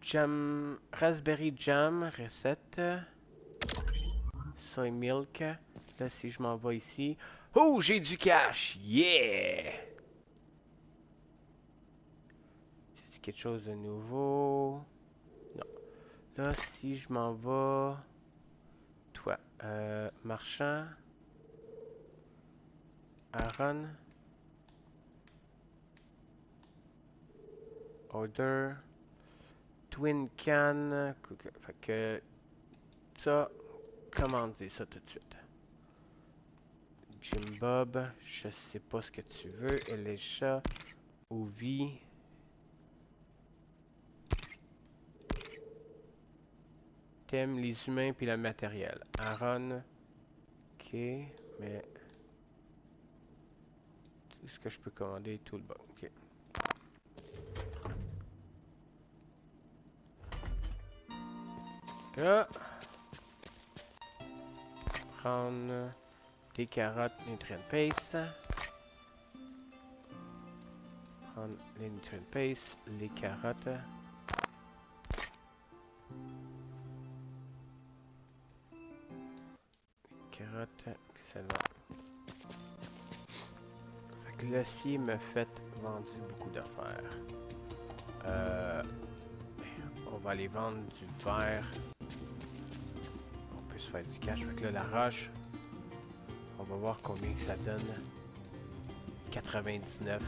Jam, raspberry jam, recette. Soy milk. Là, si je m'en vais ici. Oh, j'ai du cash! Yeah! C'est quelque chose de nouveau. Non. Là, si je m'en vais. Toi. Marchand. Aaron. Order. Twin can. Fait que. Ça. Commandez ça tout de suite. Jim Bob. Je sais pas ce que tu veux. Elisha. Ovi. Thème, les humains puis le matériel. Aaron. Ok. Mais. Tout ce que je peux commander est tout le bon. Ok. Là. Prendre des carottes nutrient paste. Prendre les nutrient paste, les carottes. Carottes, excellent. Fait que là, ci me fait vendu beaucoup d'affaires. On va aller vendre du verre. On peut se faire du cash. Fait que là, la roche, on va voir combien que ça donne. 99.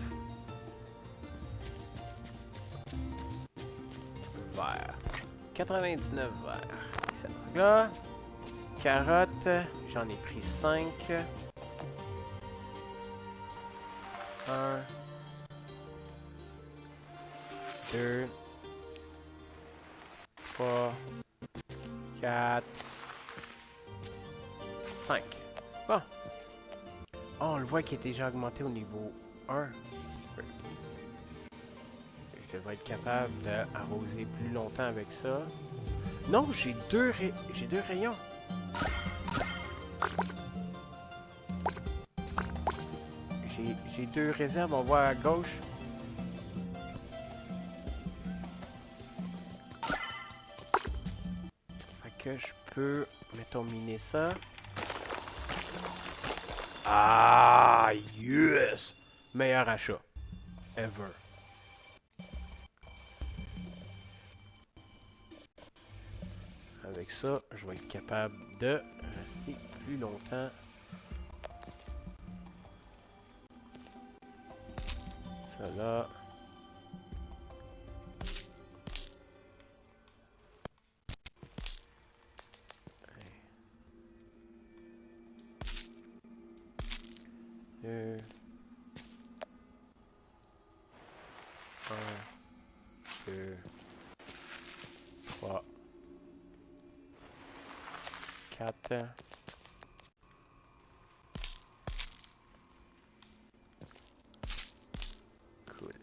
Verre. 99 verres. Excellent. Là, carottes, j'en ai pris 5. 1, 2, 3, 4, 5. Bon. Oh, on le voit qu'il est déjà augmenté au niveau 1. Je devrais être capable d'arroser plus longtemps avec ça. Non, j'ai deux rayons. J'ai deux réserves, on voit à gauche. Fait que je peux, mettons, miner ça. Ah, yes! Meilleur achat. Ever. Avec ça, je vais être capable de rester plus longtemps. Ça là. Deux. 1, 2, 3, 4. Cool.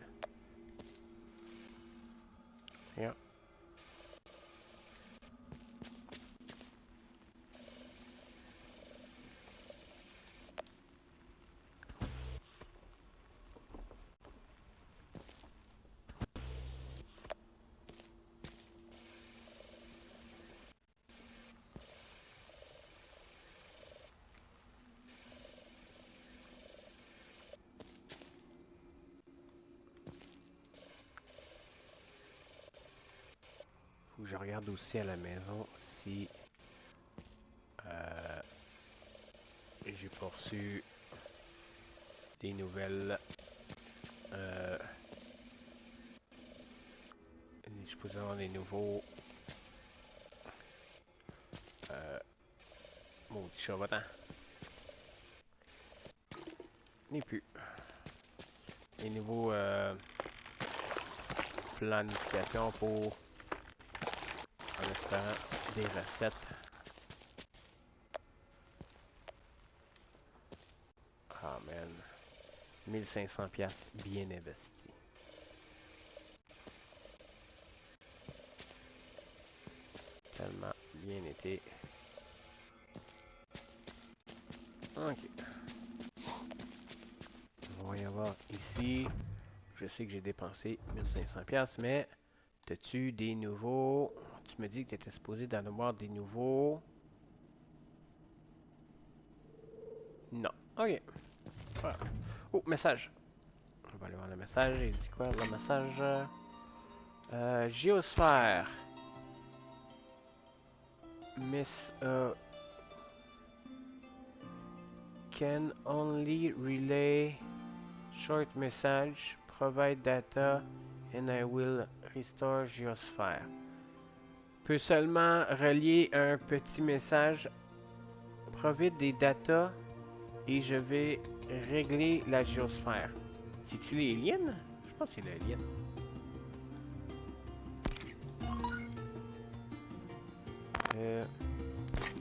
Bien. Faut que je regarde aussi à la maison si j'ai pas reçu des nouvelles. Je peux avoir des nouveaux. Maudit chat, va-t'en. Ni plus. Les nouveaux planifications pour en espérant des recettes. Ah man. 1500 piastres bien investis. Tellement bien été. Ok. On va y avoir ici. Je sais que j'ai dépensé 1500 piastres, mais T'as-tu des nouveaux? Tu me dis que tu étais supposé d'en avoir des nouveaux. Non. Ok. Voilà. Oh, message. On va aller voir le message. Il dit quoi, le message? Géosphère. Miss can only relay short message, provide data, and I will restore Geosphere. Peut seulement relier un petit message, provide des data, et je vais régler la géosphère. C'est-tu les aliens? Je pense que c'est les aliens.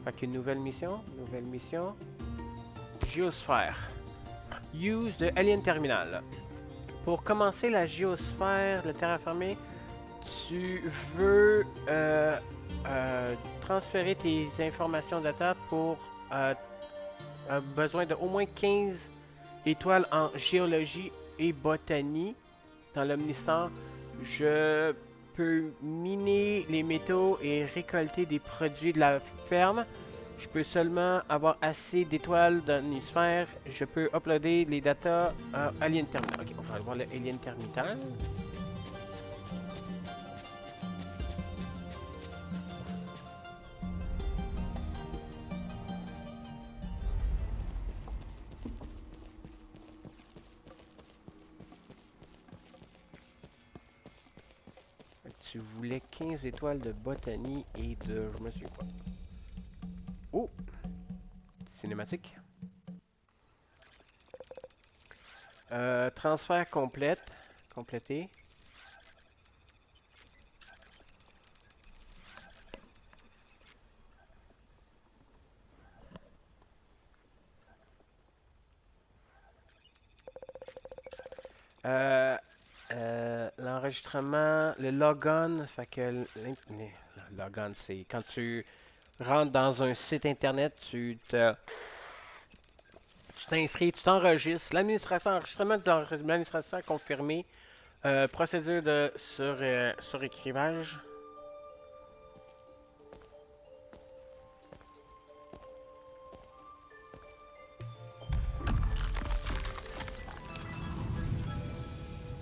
Fait qu'une nouvelle mission. Nouvelle mission. Géosphère. Use de Alien Terminal. Pour commencer la géosphère, le terraformer, tu veux transférer tes informations data pour besoin de au moins 15 étoiles en géologie et botanie dans l'Omnistar. Je peux miner les métaux et récolter des produits de la ferme. Je peux seulement avoir assez d'étoiles dans l'hémisphère. Je peux uploader les datas à Alien Terminal. Ok, on va aller voir le Alien Terminal. Tu voulais 15 étoiles de botanie et de... je me souviens pas. Oh! Cinématique. Transfert complète. Complété. L'enregistrement, le logon, fait que le logon, c'est quand tu rentres dans un site internet, tu t'inscris, tu t'enregistres. L'administration, enregistrement de l'administration confirmé. Procédure de surécrivage.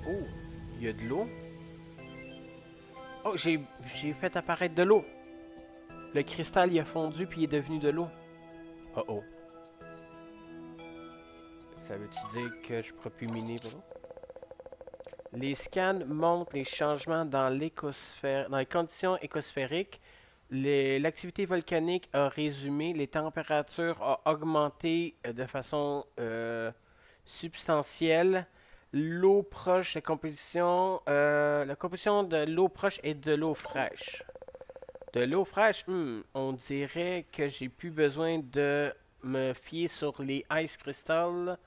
Oh, il y a de l'eau. Oh, j'ai fait apparaître de l'eau. Le cristal il a fondu puis il est devenu de l'eau. Oh oh. Ça veut-tu dire que je pourrais plus miner pour l'eau? Les scans montrent les changements dans l'écosphère, dans les conditions écosphériques. L'activité volcanique a résumé, les températures ont augmenté de façon substantielle. L'eau proche, la composition de l'eau proche est de l'eau fraîche. De l'eau fraîche, on dirait que j'ai plus besoin de me fier sur les ice crystals.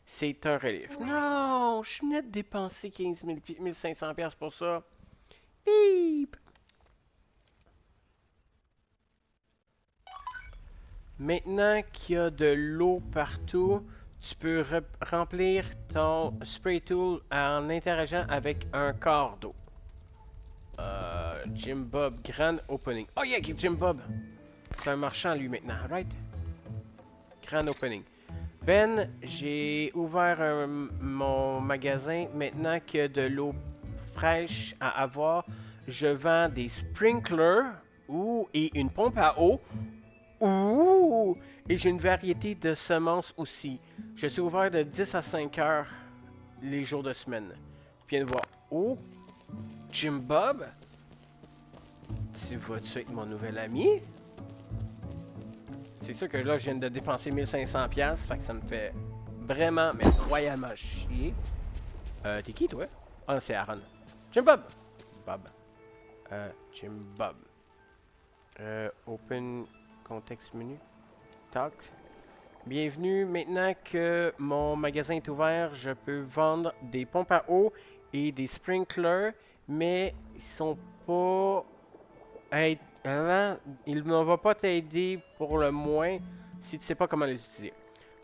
C'est un relief. Non, je venais de dépenser 15 000, 1500 pièces pour ça. Bip! Maintenant qu'il y a de l'eau partout, tu peux remplir ton spray tool en interageant avec un corps d'eau. Jim Bob, grand opening. Oh yeah, Jim Bob! C'est un marchand lui maintenant, right? Grand opening. Ben, j'ai ouvert mon magasin. Maintenant qu'il y a de l'eau fraîche à avoir, je vends des sprinklers et une pompe à eau. Ouh! Et j'ai une variété de semences aussi. Je suis ouvert de 10 à 5 heures les jours de semaine. Viens voir. Oh! Jim Bob? Tu vas-tu être mon nouvel ami? C'est sûr que là, je viens de dépenser 1500$, fait que ça me fait vraiment, mais royalement chier. T'es qui, toi? Ah, c'est Aaron. Jim Bob! Bob. Jim Bob. Open context menu. Talk. Bienvenue. Maintenant que mon magasin est ouvert, je peux vendre des pompes à eau et des sprinklers, mais ils sont pas... il ne va pas t'aider pour le moins si tu sais pas comment les utiliser.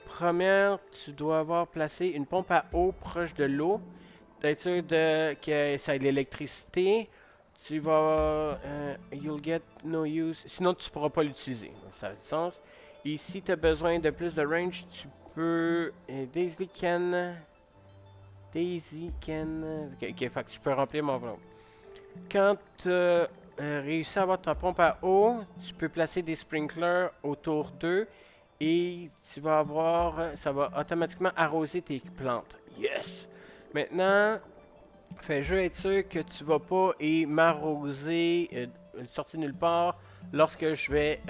Première, tu dois avoir placé une pompe à eau proche de l'eau. D'être sûr que ça ait de l'électricité. tu vas... you'll get no use. Sinon, tu pourras pas l'utiliser. Ça a du sens. Et si tu as besoin de plus de range, tu peux... Daisy can... Ok, fait que je peux remplir mon volume. Quand tu réussis à avoir ta pompe à eau, tu peux placer des sprinklers autour d'eux et tu vas avoir... Ça va automatiquement arroser tes plantes. Yes! Maintenant, fais juste être sûr que tu vas pas et m'arroser sortir nulle part lorsque je vais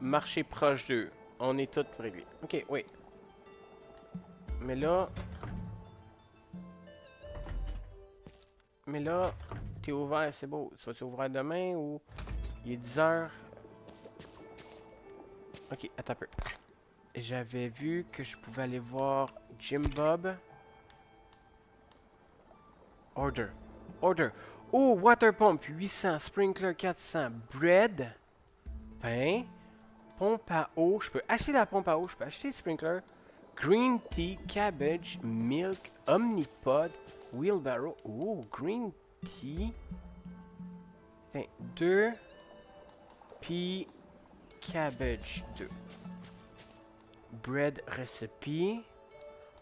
marcher proche d'eux. On est tous réglés. Ok, oui. Mais là... Mais là, t'es ouvert, c'est beau. Tu vas-tu ouvrir demain ou... Il est 10 heures. Ok, attends un peu. J'avais vu que je pouvais aller voir Jim Bob. Order. Order. Oh, water pump 800, sprinkler 400, bread 20, pompe à eau. Je peux acheter la pompe à eau, je peux acheter le sprinkler. Green tea, cabbage, milk, omnipod, wheelbarrow. Oh, green tea. 2. Puis cabbage 2. Bread recipe.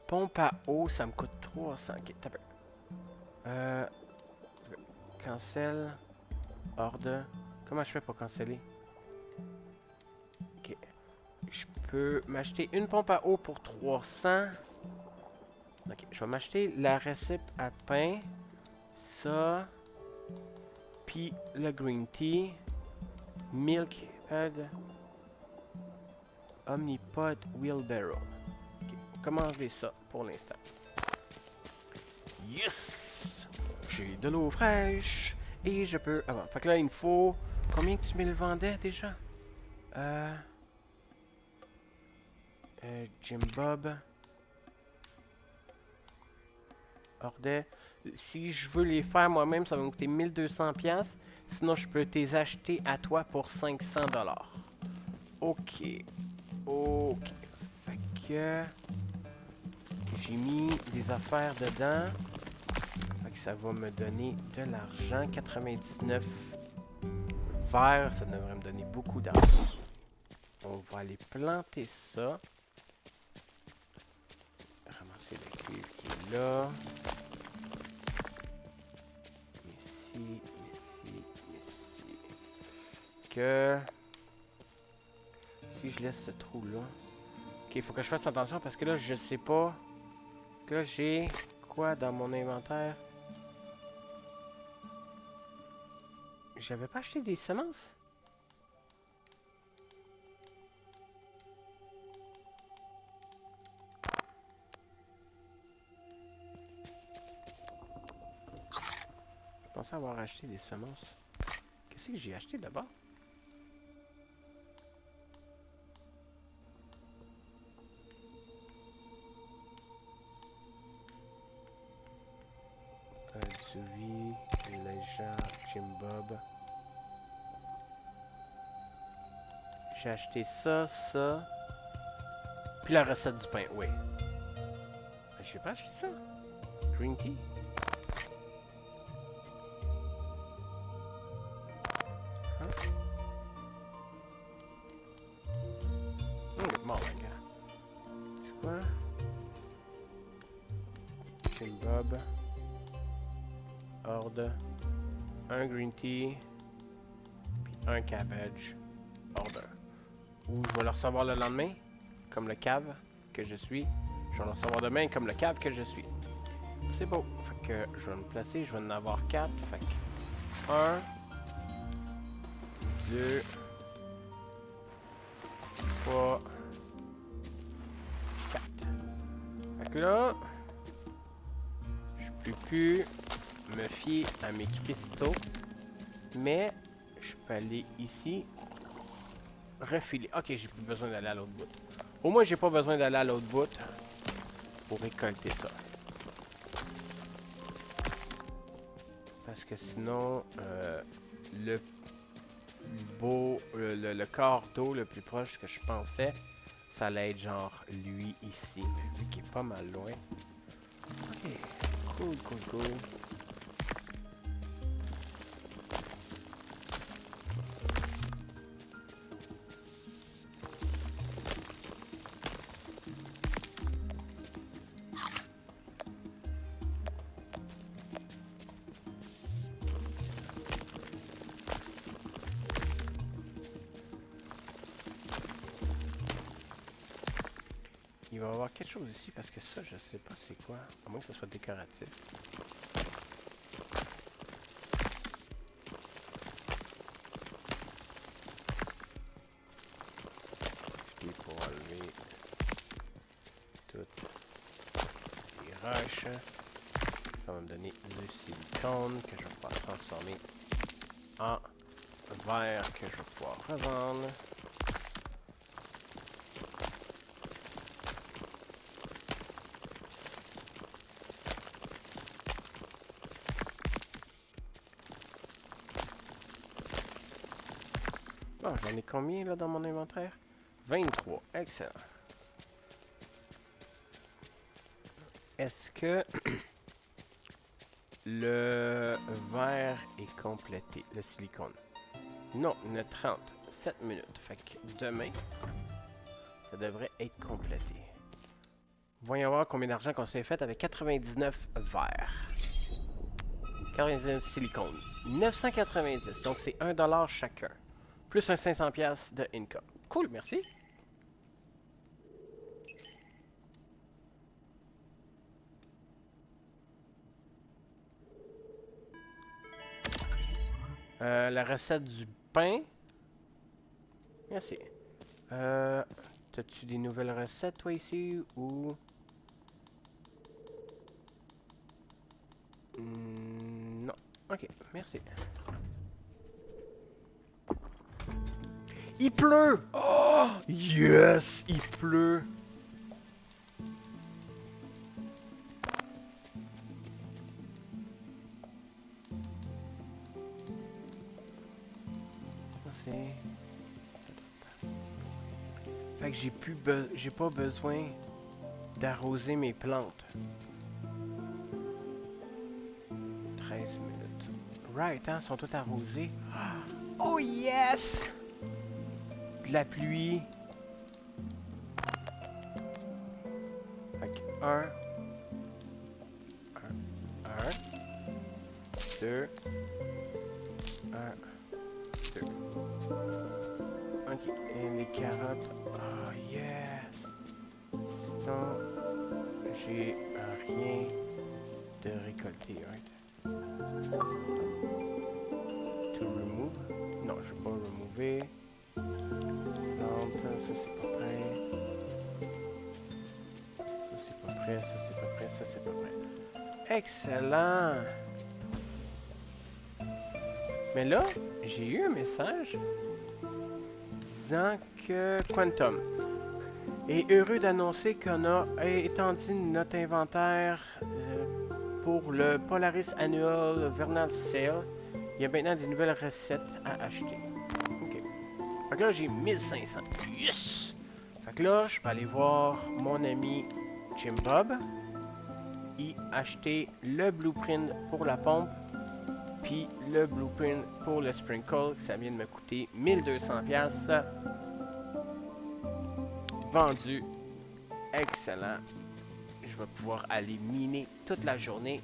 Pompe à eau, ça me coûte 300. Ok, t'as peu. Cancel. Ordre. Comment je fais pour canceller? Ok. Je peux m'acheter une pompe à eau pour 300. Ok, je vais m'acheter la recette à pain. Ça. Puis le green tea. Milk pad. Omnipod wheelbarrow. Ok, comment enlever ça pour l'instant? Yes! J'ai de l'eau fraîche. Et je peux... Ah bon, fait que là, il me faut... Combien que tu me le vendais déjà? Jim Bob. Ordet. Si je veux les faire moi-même, ça va me coûter 1200$. Sinon, je peux les acheter à toi pour 500$. Ok. Ok. Fait que... J'ai mis des affaires dedans. Fait que ça va me donner de l'argent. 99 verres, ça devrait me donner beaucoup d'argent. On va aller planter ça. Ramasser le cuivre qui est là. Ici, ici, ici. Que... Si je laisse ce trou-là... Ok, il faut que je fasse attention parce que là, je sais pas... Que là, j'ai... Quoi dans mon inventaire? J'avais pas acheté des semences? Je pensais avoir acheté des semences. Qu'est-ce que j'ai acheté d'abord? Dewey, Legend, Jim Bob. J'ai acheté ça, ça. Puis la recette du pain, oui. J'ai pas acheté ça. Green tea. Hein? Bon, les gars. C'est quoi? Jim Bob. Horde. Un green tea. Puis un cabbage. Order. Ou je vais le recevoir le lendemain. Comme le cave que je suis. Je vais le recevoir demain comme le cave que je suis. C'est beau. Fait que je vais me placer. Je vais en avoir 4. Fait que 1, 2, 3, 4. Fait que là, je peux plus me fier à mes cristaux. Mais je peux aller ici. Refiler. Ok, j'ai plus besoin d'aller à l'autre bout. Au moins, j'ai pas besoin d'aller à l'autre bout pour récolter ça. Parce que sinon, le corps d'eau le plus proche que je pensais, ça allait être genre lui ici. Mais vu qu'il est pas mal loin. Ok, cool, cool, cool. il va y avoir quelque chose ici parce que ça, je sais pas c'est quoi. À moins que ce soit décoratif. Puis pour enlever toutes les roches. Ça va me donner du silicone que je vais pouvoir transformer en verre que je vais pouvoir revendre. Bon, j'en ai combien là dans mon inventaire? 23, excellent. Est-ce que le verre est complété, le silicone? Non, il y en a 30, 7 minutes. Fait que demain, ça devrait être complété. Voyons voir combien d'argent qu'on s'est fait avec 99 verres. 99 silicone. 990, donc c'est 1$ chacun. Plus un 500$ de income. Cool, merci. La recette du pain. Merci. T'as-tu des nouvelles recettes, toi, ici, ou... non. Ok, merci. Il pleut! Oh! Yes! Il pleut! C'est... Fait que j'ai pas besoin d'arroser mes plantes. 13 minutes. Right, hein? Elles sont toutes arrosées. Oh yes! De la pluie. Fait que 1, 2, 1, 2. Ok, et les carottes. Oh yes! Non, j'ai rien de récolté, right? To remove? Non, je vais pas remover. Non, ça c'est pas prêt. Ça c'est pas prêt, ça c'est pas prêt, ça c'est pas prêt. Excellent! Mais là, j'ai eu un message disant que Quantum est heureux d'annoncer qu'on a étendu notre inventaire pour le Polaris Annual Vernal Sale. Il y a maintenant des nouvelles recettes à acheter. Ok. Fait que là, j'ai 1500. Yes! Fait que là, je peux aller voir mon ami Jim Bob et acheter le blueprint pour la pompe puis le blueprint pour le sprinkle. Ça vient de me coûter 1200$. Vendu. Excellent. Je vais pouvoir aller miner toute la journée.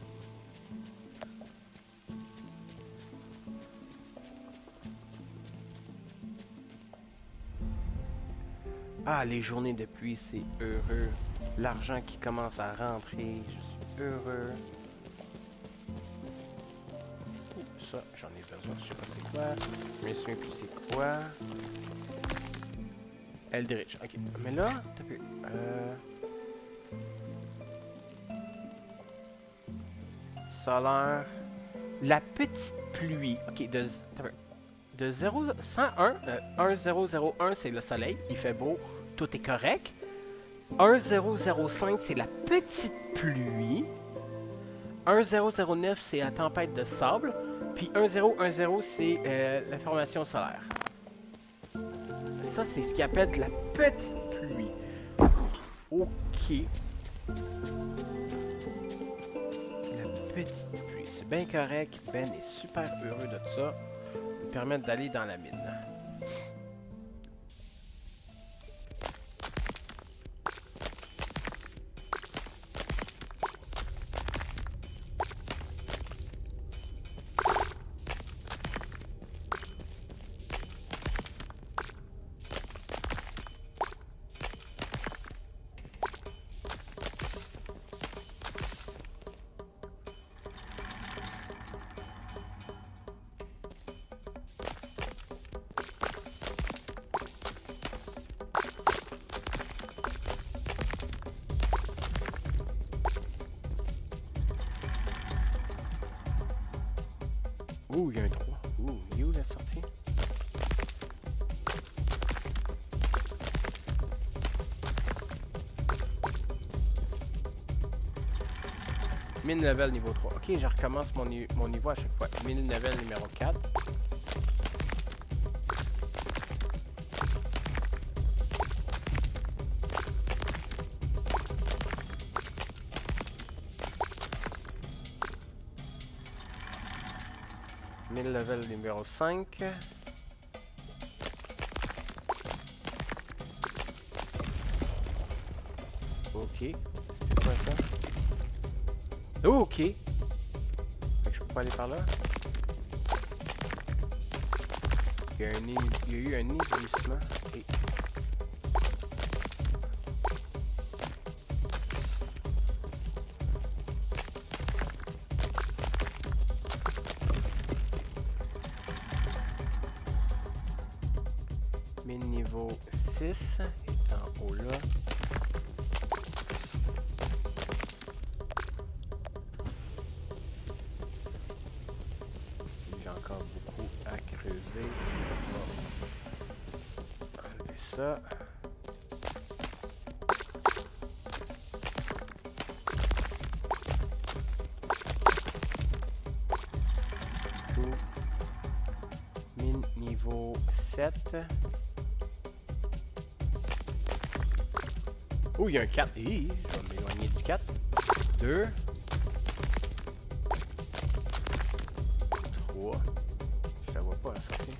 Ah, les journées de pluie, c'est heureux. L'argent qui commence à rentrer, je suis heureux. Ça, j'en ai besoin, je sais pas c'est quoi. Je me souviens plus c'est quoi. Eldritch, ok. Mais là, t'as vu. Solaire. La petite pluie. Ok, de 0, 101, 1001 c'est le soleil, il fait beau, tout est correct. 1005 c'est la petite pluie. 1009 c'est la tempête de sable. Puis 1010 c'est la formation solaire. Ça c'est ce qu'ils appellent la petite pluie. Ok. La petite pluie, c'est bien correct. Ben est super heureux de ça. Me permettre d'aller dans la mine. Ouh, il y a un 3. Ouh, il est où la sortie? Mine level niveau 3. Ok, je recommence mon niveau à chaque fois. Mine level numéro 4. Mine level numéro 5. Ok. C'est quoi ça? Oh, ok. Fait que je peux pas aller par là. Il y a, il y a eu un éblouissement. Et... Mine niveau 6 est en haut là. J'ai encore beaucoup à creuser. On va enlever ça. Mine niveau 7. Oh, il y a un 4. Je vais m'éloigner du 4. 2. 3. Je la vois pas la sortie.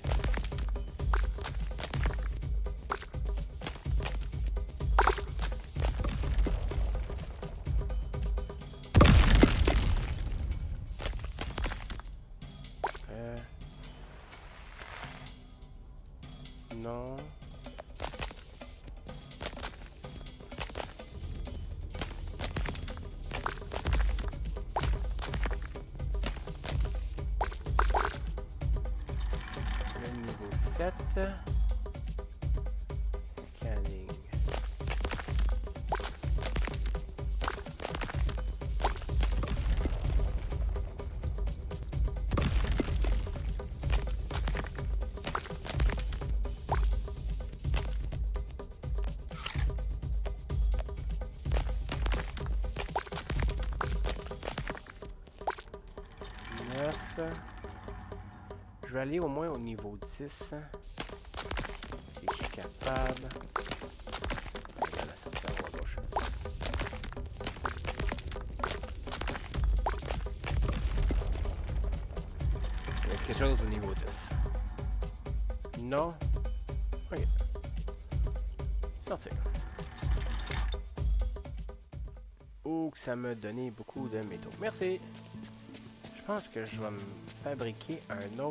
Non. Le niveau 7. Scanning. Je vais aller au moins au niveau 10. Si je suis capable. Est-ce quelque chose au niveau 10? Non? Ok. Sortir. Oh, que ça m'a donné beaucoup de métaux. Merci! Je pense que je vais me fabriquer une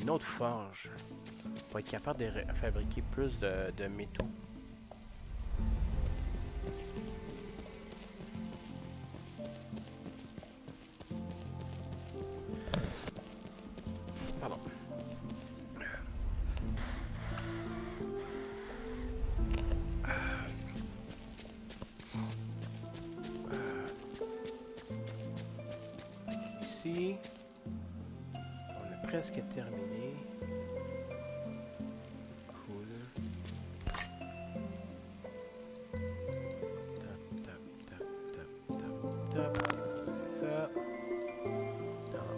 autre forge pour être capable de fabriquer plus de métaux. Pardon. Ici, on a presque terminé. Cool. Tap, tap, tap, tap, tap, tap. C'est ça. Non,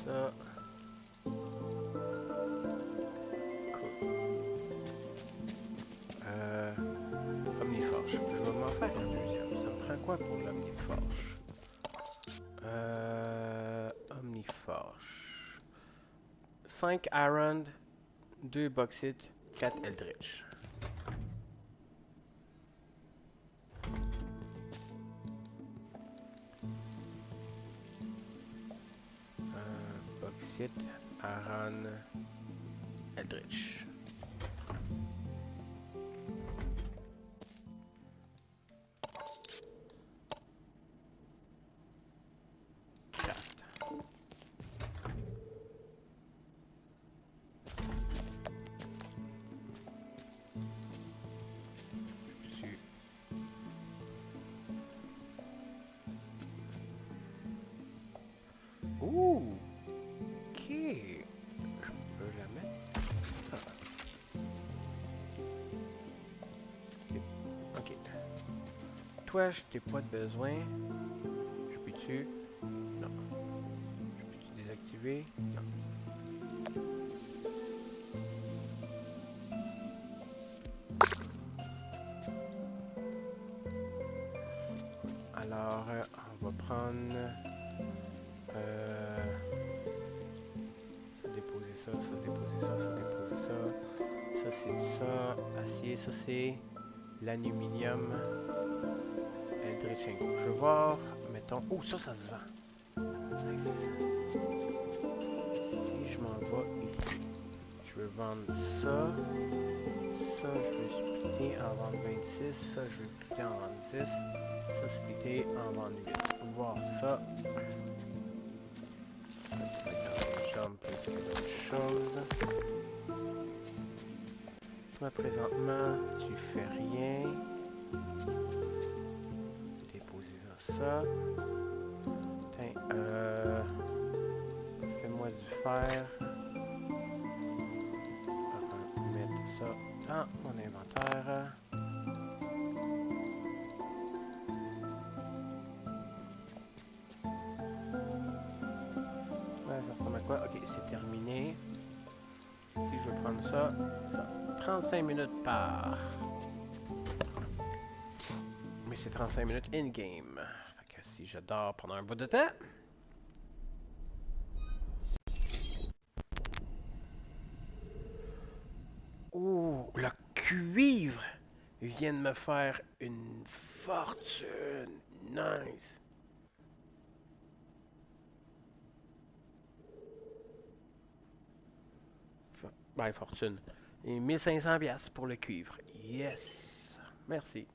ça. Cool. Omniforge. Je vais m'en faire un deuxième. Ça me prend quoi pour l'Omniforge? Omniforge. 5 Iron, 2 Bauxite, 4 Eldritch. Bauxite, Iron, Eldritch. Ouh! Ok! fois, je t'ai pas de besoin. Je peux-tu? Non. Je peux-tu désactiver? Non. Alors, on va prendre... ça, déposer ça, ça, déposer ça, ça, déposer ça. Ça, c'est du ça. Acier, ça, c'est l'aluminium. Eldritch. Je vais voir, mettons... Oh, ça se vend. Nice. Si je m'en vais ici, je veux vendre ça. Ça, je veux splitter en vendre 26. Ça, je veux splitter en vendre 10. Ça, splitter en vendre 8. Voir ça. Jump, quelque chose. Toi, présentement, tu fais rien. Déposer ça. Tiens, fais-moi du fer. Mettre ça dans mon inventaire. Ouais, ça ressemble à quoi? Ok, c'est terminé. Si je veux prendre ça, 35 minutes par. Mais c'est 35 minutes in-game. Fait que si je dors pendant un bout de temps. Oh, le cuivre vient de me faire une fortune. Nice. Ben, fortune. Et 1500$ pour le cuivre. Yes. Merci.